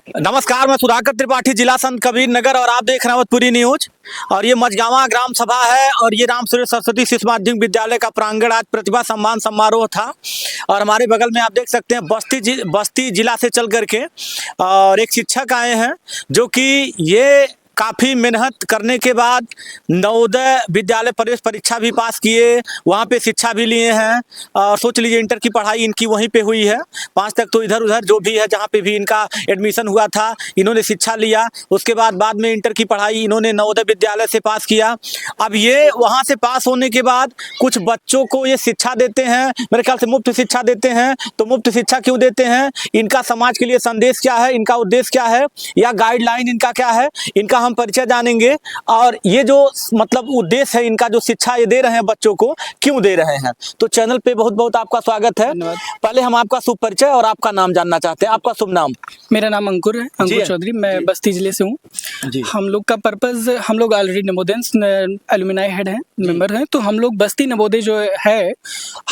नमस्कार, मैं सुधाकर त्रिपाठी, जिला संत कबीर नगर, और आप देख रहे हैं अवधपुरी न्यूज। और ये मझगांवा ग्राम सभा है और ये राम सूर्य सरस्वती शिशु माध्यमिक विद्यालय का प्रांगण आज प्रतिभा सम्मान समारोह था। और हमारे बगल में आप देख सकते हैं बस्ती जिला से चल करके और एक शिक्षक आए हैं जो कि ये काफ़ी मेहनत करने के बाद नवोदय विद्यालय प्रवेश परीक्षा भी पास किए, वहाँ पे शिक्षा भी लिए हैं। और सोच लीजिए इंटर की पढ़ाई इनकी वहीं पे हुई है। 5 तक तो इधर उधर जो भी है जहाँ पे भी इनका एडमिशन हुआ था इन्होंने शिक्षा लिया। उसके बाद में इंटर की पढ़ाई इन्होंने नवोदय विद्यालय से पास किया। अब ये वहाँ से पास होने के बाद कुछ बच्चों को ये शिक्षा देते हैं, मेरे ख्याल से मुफ्त शिक्षा देते हैं। तो मुफ्त शिक्षा क्यों देते हैं, इनका समाज के लिए संदेश क्या है, इनका उद्देश्य क्या है, या गाइडलाइन इनका क्या है, इनका हम परिचय जानेंगे। और ये जो मतलब उद्देश्य है इनका, जो शिक्षा ये दे रहे हैं बच्चों को, क्यों दे रहे हैं। तो चैनल पे बहुत बहुत आपका स्वागत है। पहले हम आपका शुभ परिचय और आपका नाम जानना चाहते हैं। आपका शुभ नाम? मेरा नाम अंकुर है, अंकुर चौधरी। मैं बस्ती जिले से हूँ। हम लोग का पर्पस, हम लोग ऑलरेडी नवोदय एलुमनाई हेड हैं, मेंबर हैं। तो हम लोग बस्ती नवोदय जो है,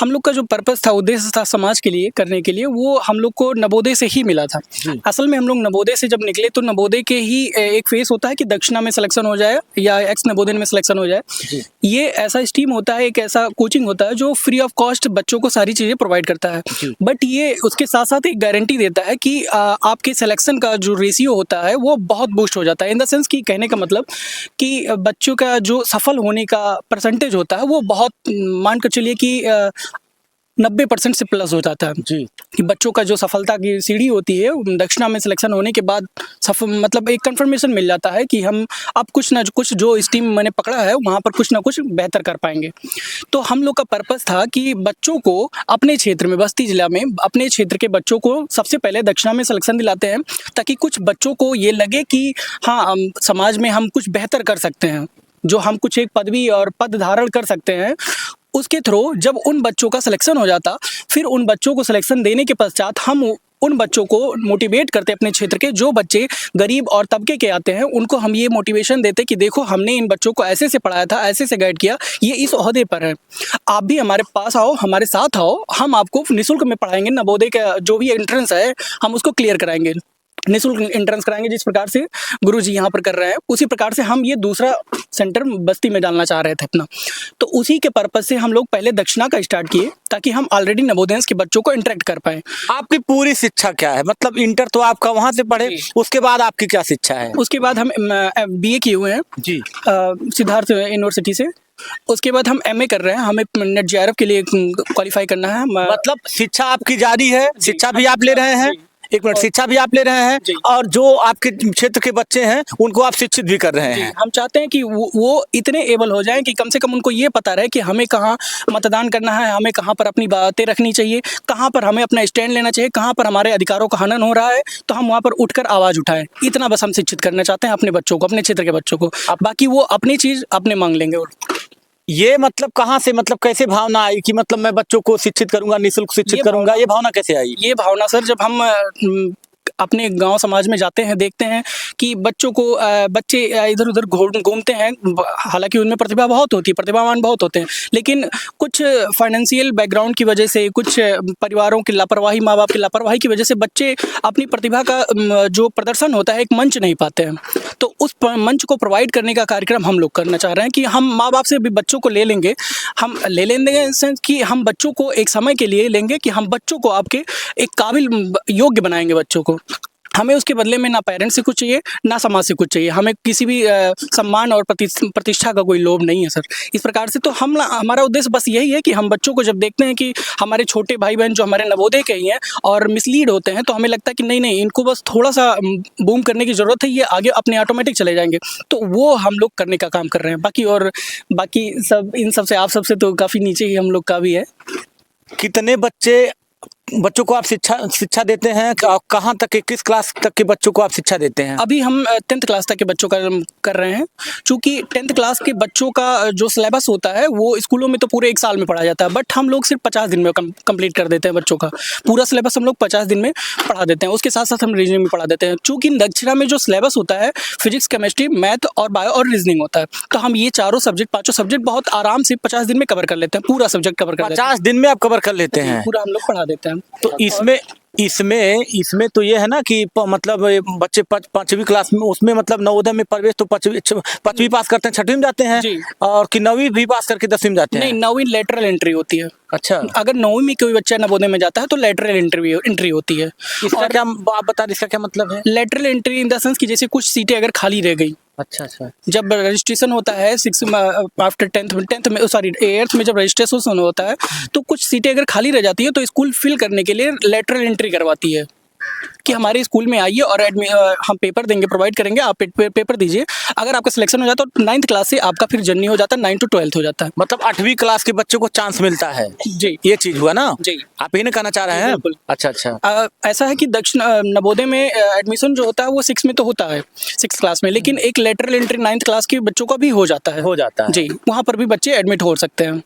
हम लोग का जो पर्पस था, उद्देश्य था समाज के लिए करने के लिए, वो हम लोग को नवोदय से ही मिला था। असल में हम लोग नवोदय से जब निकले तो नवोदय के ही एक फेस होता है कि दक्षिणा में सिलेक्शन हो जाए या एक्स नवोदय में सिलेक्शन हो जाए। ये ऐसा स्ट्रीम होता है, एक ऐसा कोचिंग होता है जो फ्री ऑफ कॉस्ट बच्चों को सारी चीज़ें प्रोवाइड करता है। बट ये उसके साथ साथ एक गारंटी देता है कि आपके सिलेक्शन का जो रेशियो होता है वो बहुत बूस्ट हो जाता है। इन द सेंस कि कहने का मतलब कि बच्चों का जो सफल होने का परसेंटेज होता है वो बहुत, मान कर चलिए कि 90% से प्लस हो जाता है जी। कि बच्चों का जो सफलता की सीढ़ी होती है, दक्षिणा में सिलेक्शन होने के बाद मतलब एक कंफर्मेशन मिल जाता है कि हम अब कुछ ना कुछ जो स्ट्रीम मैंने पकड़ा है वहाँ पर कुछ ना कुछ बेहतर कर पाएंगे। तो हम लोग का पर्पस था कि बच्चों को अपने क्षेत्र में, बस्ती जिला में अपने क्षेत्र के बच्चों को सबसे पहले दक्षिणा में सिलेक्शन दिलाते हैं, ताकि कुछ बच्चों को ये लगे कि हाँ, समाज में हम कुछ बेहतर कर सकते हैं, जो हम कुछ एक पदवी और पद धारण कर सकते हैं। उसके थ्रू जब उन बच्चों का सिलेक्शन हो जाता, फिर उन बच्चों को सिलेक्शन देने के पश्चात हम उन बच्चों को मोटिवेट करते, अपने क्षेत्र के जो बच्चे गरीब और तबके के आते हैं उनको हम ये मोटिवेशन देते कि देखो, हमने इन बच्चों को ऐसे से पढ़ाया था, ऐसे से गाइड किया, ये इस ओहदे पर है, आप भी हमारे पास आओ, हमारे साथ आओ, हम आपको निःशुल्क में पढ़ाएंगे। नवोदय का जो भी एंट्रेंस है हम उसको क्लियर कराएंगे, निःशुल्क एंट्रेंस कराएंगे। जिस प्रकार से गुरुजी यहाँ पर कर रहे हैं, उसी प्रकार से हम ये दूसरा सेंटर बस्ती में डालना चाह रहे थे अपना। तो उसी के पर्पस से हम लोग पहले दक्षिणा का स्टार्ट किए, ताकि हम ऑलरेडी नवोदय के बच्चों को इंटरेक्ट कर पाए। आपकी पूरी शिक्षा क्या है, मतलब इंटर तो आपका वहाँ से पढ़े, उसके बाद आपकी क्या शिक्षा है? उसके बाद हम BA किए हुए हैं जी, सिद्धार्थ यूनिवर्सिटी से। उसके बाद हम MA कर रहे हैं, हमें नेट JRF के लिए क्वालिफाई करना है। मतलब शिक्षा आपकी जारी है, शिक्षा भी आप ले रहे हैं, एक मिनट, शिक्षा भी आप ले रहे हैं और जो आपके क्षेत्र के बच्चे हैं उनको आप शिक्षित भी कर रहे हैं। हम चाहते हैं कि वो इतने एबल हो जाएं कि कम से कम उनको ये पता रहे कि हमें कहाँ मतदान करना है, हमें कहाँ पर अपनी बातें रखनी चाहिए, कहाँ पर हमें अपना स्टैंड लेना चाहिए, कहाँ पर हमारे अधिकारों का हनन हो रहा है, तो हम वहाँ पर उठकर आवाज़ उठाएं। इतना बस हम शिक्षित करना चाहते हैं अपने बच्चों को, अपने क्षेत्र के बच्चों को। बाकी वो अपनी चीज़ अपने मांग लेंगे। और ये मतलब कहाँ से, मतलब कैसे भावना आई कि मतलब मैं बच्चों को शिक्षित करूंगा, निःशुल्क शिक्षित करूंगा, ये भावना कैसे आई? ये भावना सर, जब हम अपने गांव समाज में जाते हैं, देखते हैं कि बच्चे इधर उधर घूमते हैं, हालांकि उनमें प्रतिभा बहुत होती है, प्रतिभावान बहुत होते हैं, लेकिन कुछ फाइनेंशियल बैकग्राउंड की वजह से, कुछ परिवारों की लापरवाही, माँ बाप की लापरवाही की वजह से बच्चे अपनी प्रतिभा का जो प्रदर्शन होता है, एक मंच नहीं पाते हैं। तो उस मंच को प्रोवाइड करने का कार्यक्रम हम लोग करना चाह रहे हैं कि हम माँ बाप से भी बच्चों को ले लेंगे, हम ले लेंगे इन सेंस कि हम बच्चों को एक समय के लिए लेंगे कि हम बच्चों को आपके एक काबिल योग्य बनाएंगे बच्चों को। हमें उसके बदले में ना पेरेंट्स से कुछ चाहिए, ना समाज से कुछ चाहिए, हमें किसी भी सम्मान और प्रतिष्ठा का कोई लोभ नहीं है सर। इस प्रकार से तो हमारा उद्देश्य बस यही है कि हम बच्चों को जब देखते हैं कि हमारे छोटे भाई बहन जो हमारे नवोदय के ही हैं और मिसलीड होते हैं, तो हमें लगता है कि नहीं, इनको बस थोड़ा सा बूम करने की ज़रूरत है, ये आगे अपने ऑटोमेटिक चले जाएंगे। तो वो हम लोग करने का काम कर रहे हैं। बाकी सब इन सब से, आप सबसे तो काफ़ी नीचे ही हम लोग का भी है। कितने बच्चों को आप शिक्षा देते हैं, कहाँ तक के, किस क्लास तक के बच्चों को आप शिक्षा देते हैं? अभी हम 10th क्लास तक के बच्चों का कर रहे हैं। चूँकि 10th क्लास के बच्चों का जो सिलेबस होता है वो स्कूलों में तो पूरे 1 साल में पढ़ा जाता है, बट हम लोग सिर्फ 50 दिन में कंप्लीट कर देते हैं बच्चों का पूरा सिलेबस। हम लोग 50 दिन में पढ़ा देते हैं, उसके साथ साथ हम रीजनिंग में पढ़ा देते हैं। चूँकि दक्षिणा में जो सिलेबस होता है, फिजिक्स, केमिस्ट्री, मैथ और बायो और रीजनिंग होता है, तो हम ये पाँचों सब्जेक्ट बहुत आराम से 50 दिन में कवर कर लेते हैं। पूरा सब्जेक्ट कवर कर लेते हैं, 50 दिन में आप कवर कर लेते हैं, पूरा हम लोग पढ़ा देते हैं। तो इसमें इसमें तो ये है ना कि मतलब ये बच्चे पांचवी क्लास में उसमें मतलब नवोदय में प्रवेश तो पांचवी पास करते हैं, छठवीं में जाते हैं जी। और कि नौवीं भी पास करके 10वीं में जाते हैं। नहीं, 9वीं लेटरल एंट्री होती है। अच्छा, अगर 9वीं में कोई बच्चा नवोदय में जाता है तो लेटरल एंट्री होती है। इसका क्या आप बता रहे, इसका क्या मतलब है? Lateral entry in the sense कि जैसे कुछ सीटें अगर खाली रह गई, अच्छा, जब रजिस्ट्रेशन होता है आफ्टर 10th में, सॉरी 8th में जब रजिस्ट्रेशन होता है तो कुछ सीटें अगर खाली रह जाती है तो स्कूल फिल करने के लिए लेटरल एंट्री करवाती है कि हमारे स्कूल में आइए और हम पेपर देंगे, प्रोवाइड करेंगे, आप पेपर दीजिए। अगर आपका सिलेक्शन हो जाता है तो 9th क्लास से आपका फिर जर्नी हो जाता है, 9 to 12th हो जाता है। मतलब 8वीं क्लास के बच्चों को चांस मिलता है। जी, ये चीज हुआ ना जी, आप यही कहना चाह रहे हैं? बिल्कुल। अच्छा। ऐसा है कि दक्षिण नवोदय में एडमिशन जो होता है वो 6 में तो होता है, 6 क्लास में, लेकिन एक लेटरल एंट्री 9th क्लास के बच्चों का भी हो जाता है। जी, वहाँ पर भी बच्चे एडमिट हो सकते हैं।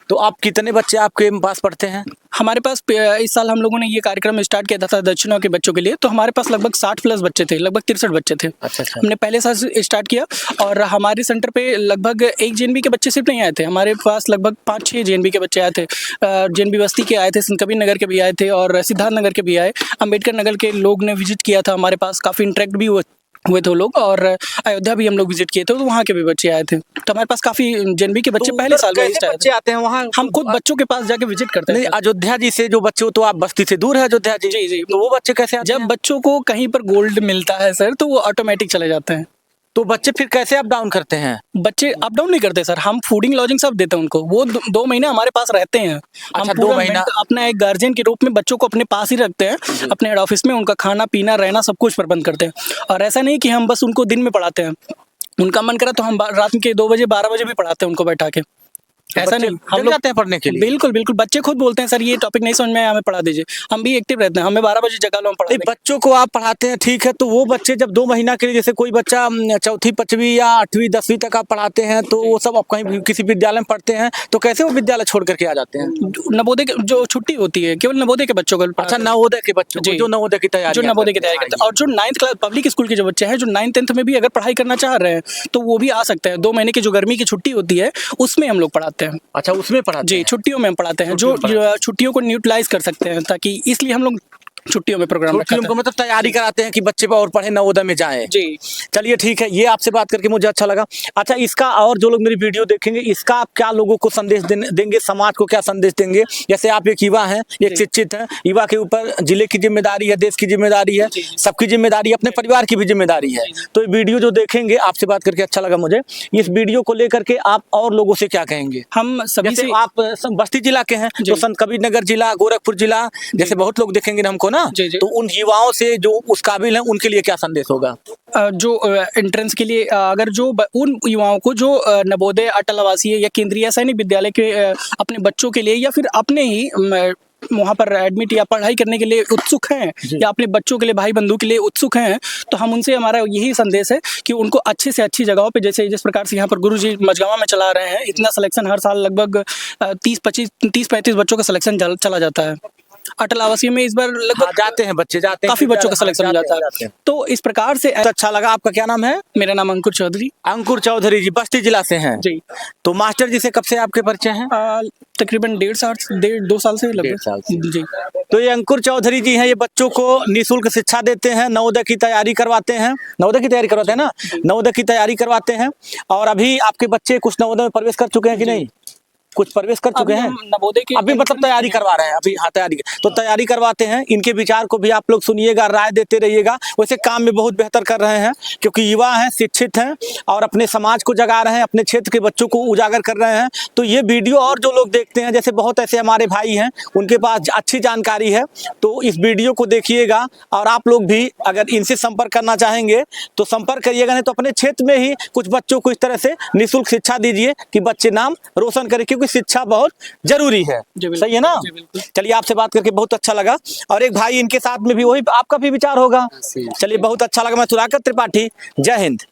तो आप कितने बच्चे आपके पास पढ़ते हैं? हमारे पास इस साल हम लोगों ने ये कार्यक्रम स्टार्ट किया था दक्षिणों के बच्चों के लिए, तो हमारे पास लगभग 60+ बच्चे थे, लगभग 63 बच्चे थे। अच्छा। हमने पहले साल स्टार्ट किया और हमारे सेंटर पे लगभग 1 जेएनबी के बच्चे सिर्फ नहीं आए थे, हमारे पास लगभग 5-6 जेएनबी के बच्चे आए थे। जेएनबी बस्ती के आए थे, संत कबीर नगर के भी आए थे और सिद्धार्थ नगर के भी आए। अम्बेडकर नगर के लोग ने विजिट किया था हमारे पास, काफ़ी इंटरेक्ट भी हुए थे लोग, और अयोध्या भी हम लोग विजिट किए थे तो वहाँ के भी बच्चे आए थे। तो हमारे पास काफी जेएनबी के बच्चे पहले साल में बच्चे आते हैं वहाँ, हम खुद बच्चों के पास जाके विजिट करते हैं। अयोध्या जी से जो बच्चे, तो आप बस्ती से दूर है अयोध्या जी? जी, तो वो बच्चे कैसे आते हैं? जब बच्चों को कहीं पर गोल्ड मिलता है सर तो वो ऑटोमेटिक चले जाते हैं। तो बच्चे फिर कैसे अप डाउन करते हैं? बच्चे अप डाउन नहीं करते सर, हम फूडिंग लॉजिंग सब देते हैं उनको। वो 2 महीने हमारे पास रहते हैं। अच्छा, हम 2 महीना अपना एक गार्जियन के रूप में बच्चों को अपने पास ही रखते हैं, अपने हेड ऑफिस में उनका खाना पीना रहना सब कुछ प्रबंध करते हैं। और ऐसा नहीं कि हम बस उनको दिन में पढ़ाते हैं, उनका मन करा तो हम रात के 2 बजे 12 बजे भी पढ़ाते हैं उनको बैठा के। ऐसा नहीं, हम लोग जाते हैं पढ़ने के लिए। बिल्कुल बच्चे खुद बोलते हैं सर ये टॉपिक नहीं समझ में आया, हमें पढ़ा दीजिए। हम भी एक्टिव रहते हैं, हमें 12 बजे जगा लो, हम पढ़ा देंगे। बच्चों को आप पढ़ाते हैं, ठीक है, तो वो बच्चे जब 2 महीना के लिए, जैसे कोई बच्चा 4वीं 5वीं या 8वीं 10वीं तक आप पढ़ाते हैं, तो वो सब आप कहीं किसी विद्यालय में पढ़ते हैं, तो कैसे वो विद्यालय छोड़ करके आ जाते हैं? नवोदय जो छुट्टी होती है केवल नवोदय के बच्चों को। अच्छा, नवोदय के बच्चों को, जो नवोदय की तैयारी करते हैं। और जो 9th क्लास पब्लिक स्कूल के जो बच्चे हैं, जो 9th 10th में भी अगर पढ़ाई करना चाह रहे हैं तो वो भी आ सकते हैं। 2 महीने की जो गर्मी की छुट्टी होती है उसमें हम लोग पढ़ाते हैं। अच्छा, उसमें पढ़ाते जी, छुट्टियों में हम पढ़ाते हैं, जो छुट्टियों को न्यूट्रलाइज कर सकते हैं, ताकि इसलिए हम लोग छुट्टियों में प्रोग्राम रखते हैं। मतलब तैयारी कराते हैं कि बच्चे और पढ़े, नवोदय में जाएं। जी, चलिए ठीक है, ये आपसे बात करके मुझे अच्छा लगा। अच्छा, इसका और जो लोग मेरी वीडियो देखेंगे, इसका आप क्या लोगों को संदेश देंगे, समाज को क्या संदेश देंगे? जैसे आप एक युवा हैं, एक शिक्षित हैं, युवा के ऊपर जिले की जिम्मेदारी है, देश की जिम्मेदारी है, सबकी जिम्मेदारी है, अपने परिवार की भी जिम्मेदारी है। तो ये वीडियो जो देखेंगे, आपसे बात करके अच्छा लगा मुझे। इस वीडियो को लेकर के आप और लोगों से क्या कहेंगे? हम सभी से, आप बस्ती जिला के हैं तो संत कबीर नगर जिला, गोरखपुर जिला, जैसे बहुत लोग देखेंगे ना हमको ना, तो उन युवाओं से जो उस काबिल हैं उनके लिए क्या संदेश होगा? जो एंट्रेंस के लिए अगर जो उन युवाओं को जो नवोदय, अटल आवासीय या केंद्रीय सैनिक विद्यालय के अपने बच्चों के लिए या फिर अपने ही वहाँ पर एडमिट या पढ़ाई करने के लिए उत्सुक हैं या अपने बच्चों के लिए, भाई बंधु के लिए उत्सुक हैं, तो हम उनसे, हमारा यही संदेश है कि उनको अच्छी से अच्छी जगहों पे, जैसे जिस प्रकार से यहाँ पर गुरुजी मझगांव में चला रहे हैं, इतना सिलेक्शन हर साल लगभग 30-35 बच्चों का सिलेक्शन चला जाता है। अटल आवासीय में इस बार लगभग जाते हैं बच्चे, काफी बच्चों का सिलेक्शन हो जाता है। तो इस प्रकार से अच्छा लगा। आपका क्या नाम है? मेरा नाम अंकुर चौधरी। अंकुर चौधरी जी बस्ती जिला से हैं जी। तो मास्टर जी से कब से आपके परिचय हैं? तकरीबन 1.5 साल से लगभग जी। तो ये अंकुर चौधरी जी हैं, ये बच्चों को निःशुल्क शिक्षा देते हैं, नवोदय की तैयारी करवाते हैं, नवोदय की तैयारी करवाते हैं ना, नवोदय की तैयारी करवाते हैं। और अभी आपके बच्चे कुछ नवोदय में प्रवेश कर चुके हैं कि नहीं? कुछ प्रवेश कर चुके हैं, नवोदय के अभी मतलब तैयारी करवा रहे हैं अभी। हाँ, तैयारी तो तैयारी करवाते हैं। इनके विचार को भी आप लोग सुनिएगा, राय देते रहिएगा। वैसे काम में बहुत बेहतर कर रहे हैं क्योंकि युवा हैं, शिक्षित हैं और अपने समाज को जगा रहे हैं, अपने क्षेत्र के बच्चों को उजागर कर रहे हैं। तो ये वीडियो और जो लोग देखते हैं, जैसे बहुत ऐसे हमारे भाई हैं, उनके पास अच्छी जानकारी है, तो इस वीडियो को देखिएगा। और आप लोग भी अगर इनसे संपर्क करना चाहेंगे तो संपर्क करिएगा, नहीं तो अपने क्षेत्र में ही कुछ बच्चों को इस तरह से निःशुल्क शिक्षा दीजिए कि बच्चे नाम रोशन करें, क्योंकि शिक्षा बहुत जरूरी है। सही है ना? चलिए, आपसे बात करके बहुत अच्छा लगा। और एक भाई इनके साथ में भी, वही आपका भी विचार होगा। चलिए, बहुत अच्छा लगा। मैं सुराकर त्रिपाठी, जय हिंद।